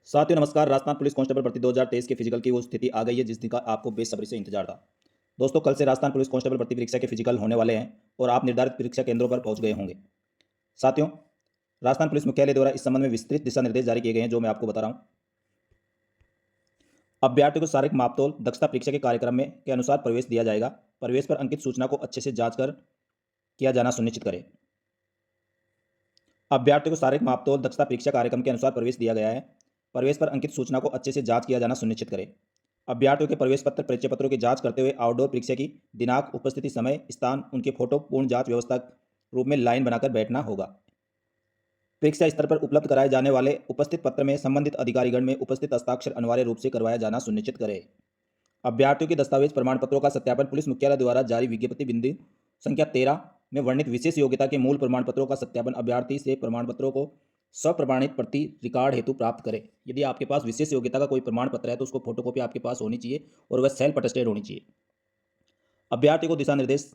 साथियों नमस्कार। Rajasthan police constable भर्ती 2023 के फिजिकल की वो स्थिति आ गई है जिसका आपको बेसब्री से इंतजार था। दोस्तों कल से राजस्थान पुलिस कांस्टेबल भर्ती परीक्षा के फिजिकल होने वाले हैं और आप निर्धारित परीक्षा केंद्रों पर पहुंच गए होंगे। साथियों राजस्थान पुलिस मुख्यालय द्वारा इस संबंध में विस्तृत दिशा निर्देश जारी किए गए हैं जो मैं आपको बता रहा हूं। अभ्यर्थियों को शारीरिक मापतोल दक्षता परीक्षा के कार्यक्रम में के अनुसार प्रवेश दिया जाएगा। प्रवेश पर अंकित सूचना को अच्छे से जांच कर किया जाना सुनिश्चित करें। अभ्यर्थियों को शारीरिक मापतोल दक्षता परीक्षा कार्यक्रम के अनुसार प्रवेश दिया गया है। प्रवेश पर अंकित सूचना को अच्छे से जांच किया जाना सुनिश्चित करें। अभ्यर्थियों के प्रवेश पत्र परिचय पत्रों की जांच करते हुए आउटडोर परीक्षा की दिनांक उपस्थिति समय स्थान उनके फोटो पूर्ण जांच व्यवस्था रूप में लाइन बनाकर बैठना होगा। परीक्षा स्तर पर उपलब्ध कराए जाने वाले उपस्थित पत्र में संबंधित अधिकारीगण में उपस्थित हस्ताक्षर अनिवार्य रूप से करवाया जाना सुनिश्चित करें। अभ्यर्थियों के दस्तावेज प्रमाण पत्रों का सत्यापन पुलिस मुख्यालय द्वारा जारी विज्ञप्ति बिंदु संख्या 13 में वर्णित विशेष योग्यता के मूल प्रमाण पत्रों का सत्यापन अभ्यर्थी से प्रमाण पत्रों को स्वप्रमाणित प्रति रिकॉर्ड हेतु प्राप्त करें। यदि आपके पास विशेष योग्यता का कोई प्रमाण पत्र है तो उसको फोटोकॉपी आपके पास होनी चाहिए और वह सेल्फ अटेस्टेड होनी चाहिए। अभ्यर्थी को दिशा निर्देश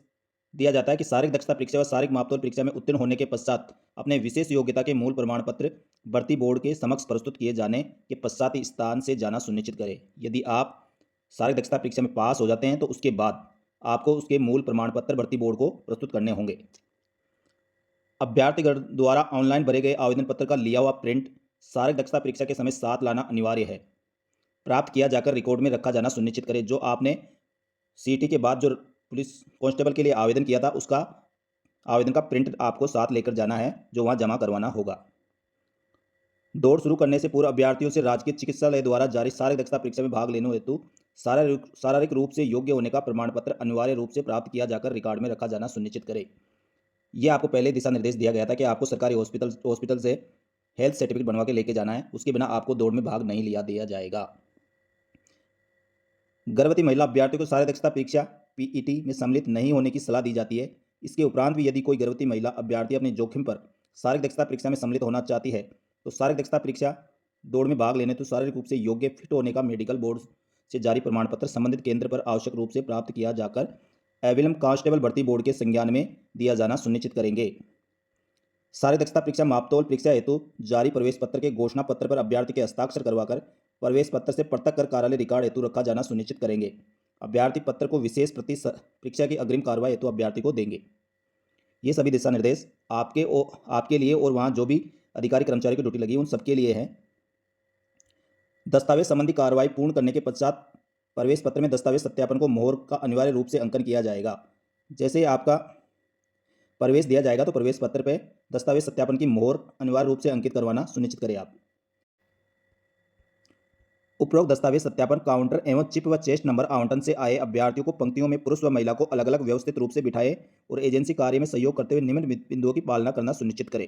दिया जाता है कि शारीरिक दक्षता परीक्षा व शारीरिक मापतौल परीक्षा में उत्तीर्ण होने के पश्चात अपने विशेष योग्यता के मूल प्रमाण पत्र भर्ती बोर्ड के समक्ष प्रस्तुत किए जाने के पश्चात ही स्थान से जाना सुनिश्चित करें। यदि आप शारीरिक दक्षता परीक्षा में पास हो जाते हैं तो उसके बाद आपको उसके मूल प्रमाण पत्र भर्ती बोर्ड को प्रस्तुत करने होंगे। अभ्यर्थीगण द्वारा ऑनलाइन भरे गए आवेदन पत्र का लिया हुआ प्रिंट शारीरिक दक्षता परीक्षा के समय साथ लाना अनिवार्य है। प्राप्त किया जाकर रिकॉर्ड में रखा जाना सुनिश्चित करें। जो आपने सीटी के बाद जो पुलिस कांस्टेबल के लिए आवेदन किया था उसका आवेदन का प्रिंट आपको साथ लेकर जाना है जो वहां जमा करवाना होगा। दौड़ शुरू करने से पूर्व अभ्यर्थियों से राजकीय चिकित्सालय द्वारा जारी शारीरिक दक्षता परीक्षा में भाग लेने हेतु शारीरिक रूप से योग्य होने का प्रमाण पत्र अनिवार्य रूप से प्राप्त किया जाकर रिकॉर्ड में रखा जाना सुनिश्चित करें। यह आपको पहले दिशा निर्देश दिया गया था कि आपको सरकारी हॉस्पिटल से हेल्थ सर्टिफिकेट बनवा के लेके जाना है, उसके बिना आपको दौड़ में भाग नहीं लिया दिया जाएगा। गर्भवती महिला अभ्यर्थियों को शारीरिक दक्षता परीक्षा पीईटी में सम्मिलित नहीं होने की सलाह दी जाती है। इसके उपरांत भी यदि कोई गर्भवती महिला अभ्यर्थी अपने जोखिम पर शारीरिक दक्षता परीक्षा में सम्मिलित होना चाहती है तो शारीरिक दक्षता परीक्षा दौड़ में भाग लेने तो शारीरिक रूप से योग्य फिट होने का मेडिकल बोर्ड से जारी प्रमाण पत्र संबंधित केंद्र पर आवश्यक रूप से प्राप्त किया जाकर एविलम कांस्टेबल भर्ती बोर्ड के संज्ञान में दिया जाना सुनिश्चित करेंगे। शारीरिक दक्षता परीक्षा मापतौल परीक्षा हेतु जारी प्रवेश पत्र के घोषणा पत्र पर अभ्यर्थी के हस्ताक्षर करवाकर प्रवेश पत्र से पृथक कर कार्यालय रिकॉर्ड हेतु रखा जाना सुनिश्चित करेंगे। अभ्यर्थी पत्र को विशेष प्रति परीक्षा की अग्रिम कार्रवाई हेतु अभ्यर्थी को देंगे। ये सभी दिशा निर्देश आपके लिए और वहां जो भी अधिकारी कर्मचारी की ड्यूटी लगी उन सबके लिए है। दस्तावेज संबंधी कार्रवाई पूर्ण करने के पश्चात प्रवेश पत्र में दस्तावेज सत्यापन को मोहर का अनिवार्य रूप से अंकन किया जाएगा। जैसे ही आपका प्रवेश दिया जाएगा तो प्रवेश पत्र पर दस्तावेज सत्यापन की मोहर अनिवार्य रूप से अंकित करवाना सुनिश्चित करें आप। उपरोक्त दस्तावेज सत्यापन काउंटर एवं चिप व चेस्ट नंबर आवंटन से आए अभ्यर्थियों को पंक्तियों में पुरुष व महिला को अलग अलग व्यवस्थित रूप से बिठाए और एजेंसी कार्य में सहयोग करते हुए निम्न बिंदुओं की पालना करना सुनिश्चित करें।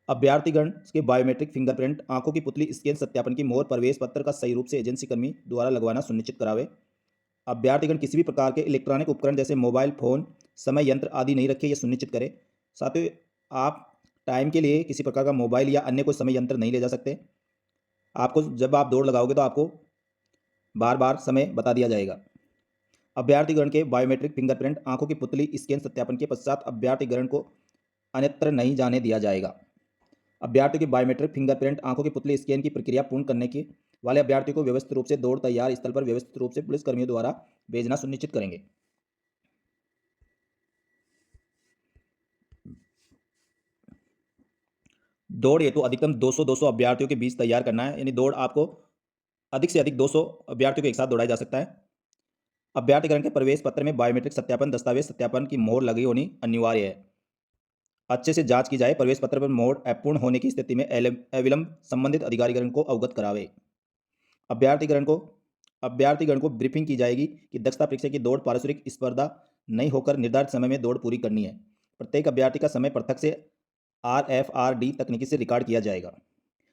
अभ्यर्थीगण के बायोमेट्रिक फिंगरप्रिंट आंखों की पुतली स्कैन सत्यापन की मोहर प्रवेश पत्र का सही रूप से एजेंसी कर्मी द्वारा लगवाना सुनिश्चित करावे। अभ्यर्थीगण किसी भी प्रकार के इलेक्ट्रॉनिक उपकरण जैसे मोबाइल फोन समय यंत्र आदि नहीं रखे, यह सुनिश्चित करें। साथ ही आप टाइम के लिए किसी प्रकार का मोबाइल या अन्य कोई समय यंत्र नहीं ले जा सकते। आपको जब आप दौड़ लगाओगे तो आपको बार बार समय बता दिया जाएगा। अभ्यर्थीगण के बायोमेट्रिक फिंगरप्रिंट आंखों की पुतली स्कैन सत्यापन के पश्चात अभ्यर्थीगण को अन्यत्र नहीं जाने दिया जाएगा। अभ्यर्थी के बायोमेट्रिक फिंगरप्रिंट आंखों की पुतली स्कैन की प्रक्रिया पूर्ण करने के वाले अभ्यर्थी को व्यवस्थित रूप से दौड़ तैयार स्थल पर व्यवस्थित रूप से पुलिस कर्मियों द्वारा भेजना सुनिश्चित करेंगे। दौड़ हेतु अधिकतम 200 अभ्यर्थियों के बीच तैयार करना है, यानी दौड़ आपको अधिक से अधिक 200 अभ्यर्थियों को एक साथ दौड़ाया जा सकता है। अभ्यर्थीगण के प्रवेश पत्र में बायोमेट्रिक सत्यापन दस्तावेज सत्यापन की मोहर लगी होनी अनिवार्य है। अच्छे से जांच की जाए। प्रवेश पत्र पर मोहर अपूर्ण होने की स्थिति में अविलंब संबंधित अधिकारीगण को अवगत करावे। अभ्यर्थीगण को ब्रीफिंग की जाएगी कि दक्षता परीक्षा की दौड़ पारस्परिक स्पर्धा नहीं होकर निर्धारित समय में दौड़ पूरी करनी है। प्रत्येक अभ्यर्थी का समय पृथक से RFRD तकनीकी से रिकॉर्ड किया जाएगा।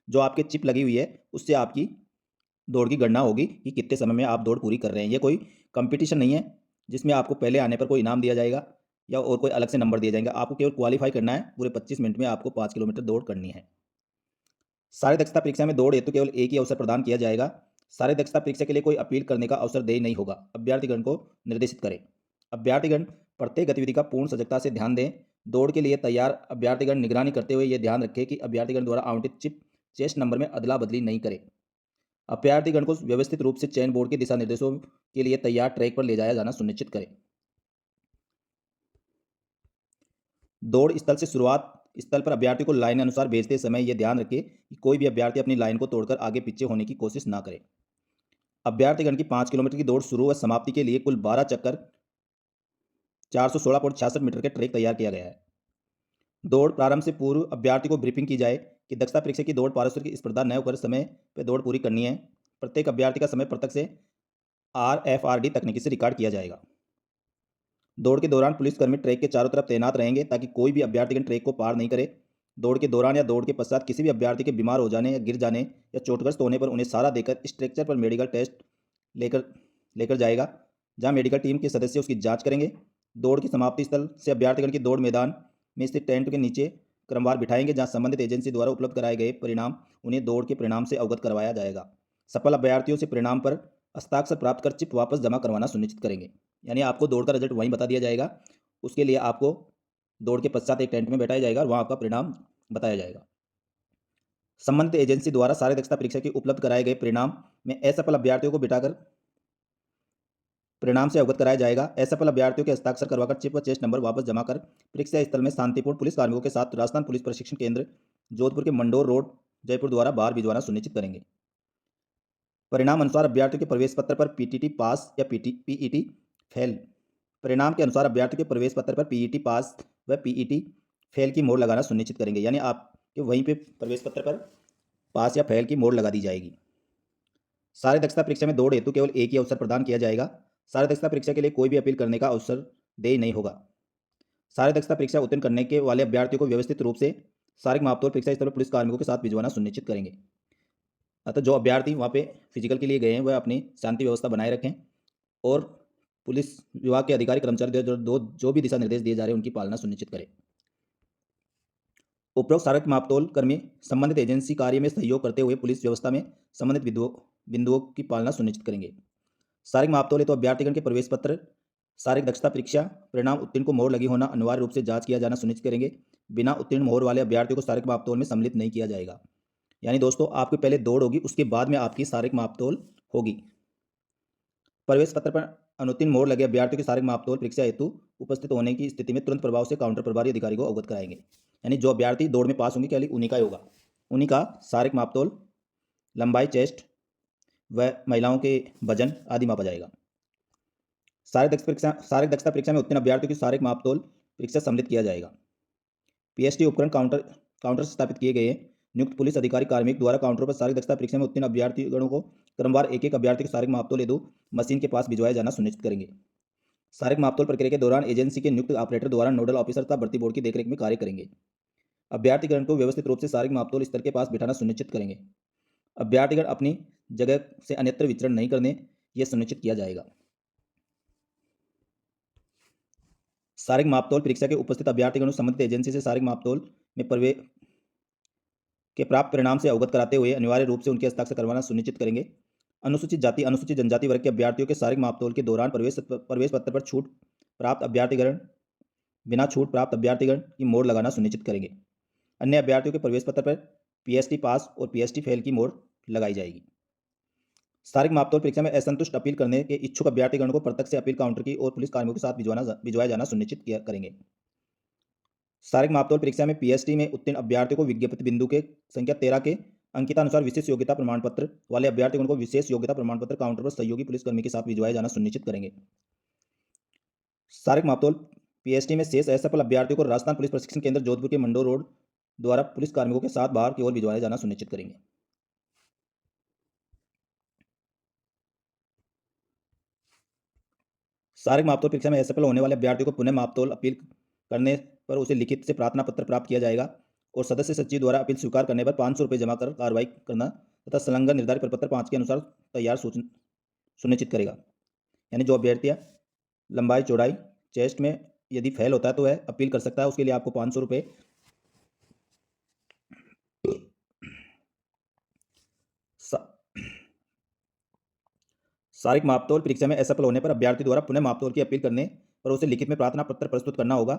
जो आपके चिप लगी हुई है उससे आपकी दौड़ की गणना होगी कि कितने समय में आप दौड़ पूरी कर रहे हैं। ये कोई कंपटीशन नहीं है जिसमें आपको पहले आने पर कोई इनाम दिया जाएगा या और कोई अलग से नंबर दिया जाएगा। आपको केवल क्वालिफाई करना है। पूरे 25 मिनट में आपको 5 किलोमीटर दौड़ करनी है। शारीरिक दक्षता परीक्षा में दौड़ हेतु केवल एक ही अवसर प्रदान किया जाएगा। शारीरिक दक्षता परीक्षा के लिए कोई अपील करने का अवसर देय नहीं होगा। अभ्यर्थीगण को निर्देशित करें। अभ्यर्थीगण प्रत्येक गतिविधि का पूर्ण सजगता से ध्यान दें। दौड़ के लिए तैयार अभ्यर्थीगण निगरानी करते हुए यह ध्यान रखें कि अभ्यर्थीगण द्वारा आवंटित चिप चेस्ट नंबर में अदला बदली नहीं करें। अभ्यर्थीगण को व्यवस्थित रूप से चयन बोर्ड के दिशा निर्देशों के लिए तैयार ट्रैक पर ले जाया जाना सुनिश्चित करें। दौड़ स्थल से शुरुआत स्थल पर अभ्यर्थी को लाइन अनुसार भेजते समय यह ध्यान रखें कि कोई भी अभ्यर्थी अपनी लाइन को तोड़कर आगे पीछे होने की कोशिश ना करे। अभ्यर्थीगण की 5 किलोमीटर की दौड़ शुरू व समाप्ति के लिए कुल 12 चक्कर 416.66 मीटर के ट्रैक तैयार किया गया है। दौड़ प्रारंभ से पूर्व अभ्यर्थी को ब्रीफिंग की जाए कि दक्षता परीक्षा की दौड़ पारस्पर की स्पर्धा न होकर समय पर दौड़ पूरी करनी है। प्रत्येक अभ्यर्थी का समय पृथक से RFRD तकनीकी से रिकॉर्ड किया जाएगा। दौड़ के दौरान पुलिसकर्मी ट्रैक के चारों तरफ तैनात रहेंगे ताकि कोई भी अभ्यर्थीगण ट्रैक को पार नहीं करे। दौड़ के दौरान या दौड़ के पश्चात किसी भी अभ्यर्थी के बीमार हो जाने या गिर जाने या चोटग्रस्त होने पर उन्हें सहारा देकर स्ट्रक्चर पर मेडिकल टेस्ट लेकर जाएगा, जहां मेडिकल टीम के सदस्य उसकी जांच करेंगे। दौड़ की समाप्ति स्थल से अभ्यर्थीगण की दौड़ मैदान में स्थित टेंट के नीचे क्रमवार बिठाएंगे, जहां संबंधित एजेंसी द्वारा उपलब्ध कराए गए परिणाम उन्हें दौड़ के परिणाम से अवगत करवाया जाएगा। सफल अभ्यर्थियों से परिणाम पर हस्ताक्षर प्राप्त कर चिप वापस जमा करवाना सुनिश्चित करेंगे। यानी आपको दौड़ का रिजल्ट वहीं बता दिया जाएगा, उसके लिए आपको दौड़ के पश्चात एक टेंट में बैठाया जाएगा और वहाँ आपका परिणाम बताया जाएगा। संबंधित एजेंसी द्वारा सारे दक्षता परीक्षा के उपलब्ध कराए गए परिणाम में असफल अभ्यर्थियों को बिठाकर परिणाम से अवगत कराया जाएगा। असफल अभ्यर्थियों के हस्ताक्षर करवाकर चिप व चेस्ट नंबर वापस जमा कर परीक्षा स्थल में शांतिपूर्ण पुलिस कार्मिकों के साथ राजस्थान पुलिस प्रशिक्षण केंद्र जोधपुर के मंडोर रोड जयपुर द्वारा बाहर भिजवाना सुनिश्चित करेंगे। परिणाम अनुसार अभ्यर्थियों के प्रवेश पत्र पर PTT पास या PET फेल परिणाम के अनुसार अभ्यर्थी के प्रवेश पत्र पर PET पास व PET फेल की मोहर लगाना सुनिश्चित करेंगे। यानी आपके वहीं पे प्रवेश पत्र पर पास या फेल की मोहर लगा दी जाएगी। सारे दक्षता परीक्षा में दौड़ हेतु केवल एक ही अवसर प्रदान किया जाएगा। सारे दक्षता परीक्षा के लिए कोई भी अपील करने का अवसर देय नहीं होगा। सारे दक्षता परीक्षा उत्तीर्ण करने के वाले अभ्यर्थियों को व्यवस्थित रूप से शारीरिक मापतौल परीक्षा स्थल पर पुलिस कार्मिकों के साथ भिजवाना सुनिश्चित करेंगे। अतः जो अभ्यर्थी वहाँ पे फिजिकल के लिए गए हैं वह अपनी शांति व्यवस्था बनाए रखें और पुलिस विभाग के अधिकारी कर्मचारी जो भी दिशा निर्देश दिए जा रहे हैं उनकी पालना सुनिश्चित करें। उपरोक्त शारीरिक मापतौल कर्मी संबंधित एजेंसी कार्य में सहयोग करते हुए पुलिस व्यवस्था में संबंधित बिंदुओं की पालना सुनिश्चित करेंगे। शारीरिक मापतौल हेतु अभ्यर्थीगण के प्रवेश पत्र शारीरिक दक्षता परीक्षा परिणाम उत्तीर्ण को मोहर लगी होना अनिवार्य रूप से जांच किया जाना सुनिश्चित करेंगे। बिना उत्तीर्ण मोहर वाले अभ्यर्थियों को शारीरिक मापतौल में सम्मिलित नहीं किया जाएगा। यानी दोस्तों आपकी पहले दौड़ होगी, उसके बाद में आपकी शारीरिक मापतौल होगी। प्रवेश पत्र पर अनुत्तीर्ण मोहर लगे अभ्यर्थियों की शारीरिक मापतौल परीक्षा हेतु उपस्थित होने की स्थिति में तुरंत प्रभाव से काउंटर प्रभारी अधिकारी को अवगत कराएंगे। यानी जो अभ्यर्थी दौड़ में पास होंगे केवल उन्हीं का ही होगा, उन्हीं का शारीरिक मापतौल लंबाई, चेस्ट व महिलाओं के वजन आदि मापा जाएगा। शारीरिक दक्षता परीक्षा में उत्तीर्ण अभ्यर्थियों की शारीरिक मापतौल परीक्षा सम्मिलित किया जाएगा। PST उपकरण काउंटर स्थापित किए गए नियुक्त पुलिस अधिकारी कार्मिक द्वारा काउंटर पर शारीरिक दक्षता परीक्षा में उत्तीर्ण अभ्यर्थीगणों को क्रमवार एक एक अभ्यर्थी के शारीरिक मापतौल हेतु मशीन के पास भिजवाया जाना सुनिश्चित करेंगे। शारीरिक मापतौल प्रक्रिया के दौरान एजेंसी के नियुक्त ऑपरेटर द्वारा नोडल ऑफिसर तथा भर्ती बोर्ड की देखरेख में कार्य करेंगे। अभ्यर्थीगण को व्यवस्थित रूप से शारीरिक मापतौल स्थल के पास बिठाना सुनिश्चित करेंगे। अभ्यर्थीगण अपनी जगह से अन्यत्र विचरण नहीं करने यह सुनिश्चित किया जाएगा। शारीरिक मापतौल परीक्षा के उपस्थित अभ्यर्थीगण संबंधित एजेंसी से शारीरिक मापतौल में प्रवेश के प्राप्त परिणाम से अवगत कराते हुए अनिवार्य रूप से उनके हस्ताक्षर करवाना सुनिश्चित करेंगे। अनुसूचित जाति अनुसूचित जनजाति वर्ग के अभ्यर्थियों के शारीरिक मापतौल के दौरान प्रवेश पत्र पर छूट प्राप्त अभ्यर्थीगण बिना छूट प्राप्त अभ्यर्थीगण की मोहर लगाना सुनिश्चित करेंगे। अन्य अभ्यर्थियों के प्रवेश पत्र पर PST पास और PST फेल की मोहर लगाई जाएगी। शारीरिक मापतौल परीक्षा में असंतुष्ट अपील करने के इच्छुक अभ्यर्थीगण को प्रत्यक्ष से अपील काउंटर की और पुलिस कार्मिकों के साथ भिजवाया जाना सुनिश्चित करेंगे। शारीरिक मापतौल परीक्षा में PST में उत्तीर्ण अभ्यर्थियों को विज्ञप्ति बिंदु के संख्या 13 के अंकितानुसार विशेष योग्यता प्रमाण पत्र वाले अभ्यर्थियों को विशेष योग्यता प्रमाण पत्र काउंटर पर सहयोगी पुलिसकर्मी के साथ भिजवाया जाना सुनिश्चित करेंगे। शारीरिक मापतौल PST में शेष असफल अभ्यर्थियों को राजस्थान पुलिस प्रशिक्षण केंद्र जोधपुर के मंडोर रोड द्वारा पुलिस कार्मिकों के साथ बाहर की ओर भिजवाया जाना सुनिश्चित करेंगे। शारीरिक मापतौल परीक्षा में असफल होने वाले अभ्यर्थियों को पुनः मापतौल अपील करने पर उसे लिखित से प्रार्थना पत्र प्राप्त किया जाएगा और सदस्य सचिव द्वारा अपील स्वीकार करने पर 500 रुपये जमा कर कार्रवाई करना तथा संलग्न निर्धारित प्रपत्र 5 के अनुसार तैयार सुनिश्चित करेगा। यानी जो अभ्यर्थियाँ लंबाई चौड़ाई चेस्ट में यदि फेल होता है तो वह अपील कर सकता है, उसके लिए आपको 500 रुपये शारीरिक मापतौल परीक्षा में असफल होने पर अभ्यर्थी द्वारा पुनः मापतौल की अपील करने पर उसे लिखित में प्रार्थना पत्र प्रस्तुत करना होगा।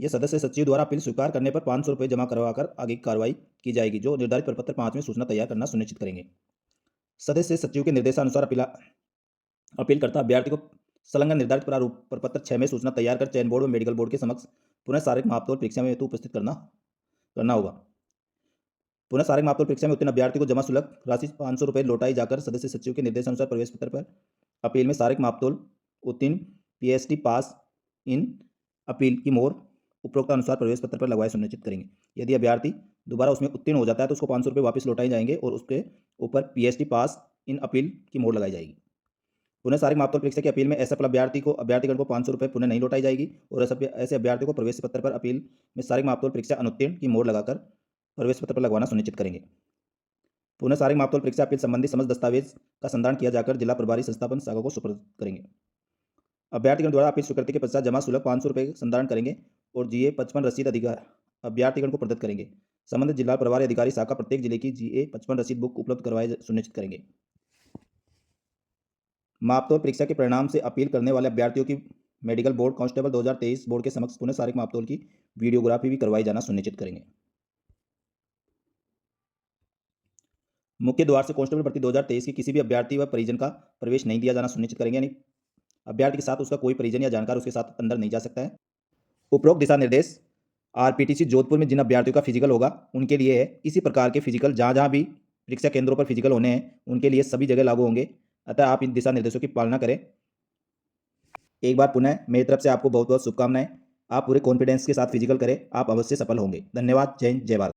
यह सदस्य सचिव द्वारा अपील स्वीकार करने पर 500 रुपये जमा करवाकर आगे की कार्रवाई की जाएगी, जो निर्धारित प्रपत्र 5 में सूचना तैयार करना सुनिश्चित करेंगे। सदस्य सचिव के निर्देशानुसार अपीलकर्ता अभ्यर्थी को संलग्न निर्धारित प्रारूप प्रपत्र 6 में सूचना तैयार कर चयन बोर्ड व मेडिकल बोर्ड के समक्ष पुनः शारीरिक मापतौल परीक्षा में हेतु उपस्थित करना होगा। पुनः शारीरिक मापतौल परीक्षा में उत्तीर्ण अभ्यर्थी को जमा शुल्क राशि 500 रुपये लौटाई जाकर सदस्य सचिव के निर्देशानुसार प्रवेश पत्र पर अपील में शारीरिक मापतौल उत्तीर्ण पीएचडी पास इन अपील की मोहर उपरोक्त अनुसार प्रवेश पत्र पर लगवाए सुनिश्चित करेंगे। यदि अभ्यर्थी दोबारा उसमें उत्तीर्ण हो जाता है तो उसको 500 रुपये वापस लौटाए जाएंगे और उसके ऊपर पीएचडी पास इन अपील की मोहर लगाई जाएगी। पुनः शारीरिक मापतौल परीक्षा की अपील में असफल अभ्यर्थीगण को 500 रुपये पुनः नहीं लौटाई जाएगी और ऐसे अभ्यर्थी को प्रवेश पत्र पर अपील में शारीरिक मापतौल परीक्षा अनुत्तीर्ण की मोहर लगाकर प्रवेश पत्र पर लगवाना सुनिश्चित करेंगे। पुनः शारीरिक मापतौल परीक्षा अपील संबंधी समस्त दस्तावेज का संधारण किया जाकर जिला प्रभारी संस्थापन शाखा को सुपुर्द करेंगे। अभ्यर्थीगण द्वारा अपील स्वीकृति के पश्चात जमा शुल्क 500 रुपये संधारण करेंगे और GA 55 रसीद अभ्यर्थीगण को प्रदत्त करेंगे। संबंधित जिला प्रभारी अधिकारी शाखा प्रत्येक जिले की GA 55 रसीद बुक उपलब्ध करवाए सुनिश्चित करेंगे। मापतौल परीक्षा के परिणाम से अपील करने वाले अभ्यर्थियों की मेडिकल बोर्ड कांस्टेबल 2023 बोर्ड के समक्ष पुनः शारीरिक मापतौल की वीडियोग्राफी भी करवाई जाना सुनिश्चित करेंगे। मुख्य द्वार से कांस्टेबल भर्ती 2023 की किसी भी अभ्यर्थी व परिजन का प्रवेश नहीं दिया जाना सुनिश्चित करेंगे, यानी अभ्यर्थी के साथ उसका कोई परिजन या जानकार उसके साथ अंदर नहीं जा सकता है। उपरोक्त दिशा निर्देश RPTC जोधपुर में जिन अभ्यर्थियों का फिजिकल होगा उनके लिए है। इसी प्रकार के फिजिकल जहाँ भी परीक्षा केंद्रों पर फिजिकल होने हैं उनके लिए सभी जगह लागू होंगे, अतः आप इन दिशा निर्देशों की पालना करें। एक बार पुनः मेरी तरफ से आपको बहुत बहुत शुभकामनाएं। आप पूरे कॉन्फिडेंस के साथ फिजिकल करें, आप अवश्य सफल होंगे। धन्यवाद। जय हिंद, जय भारत।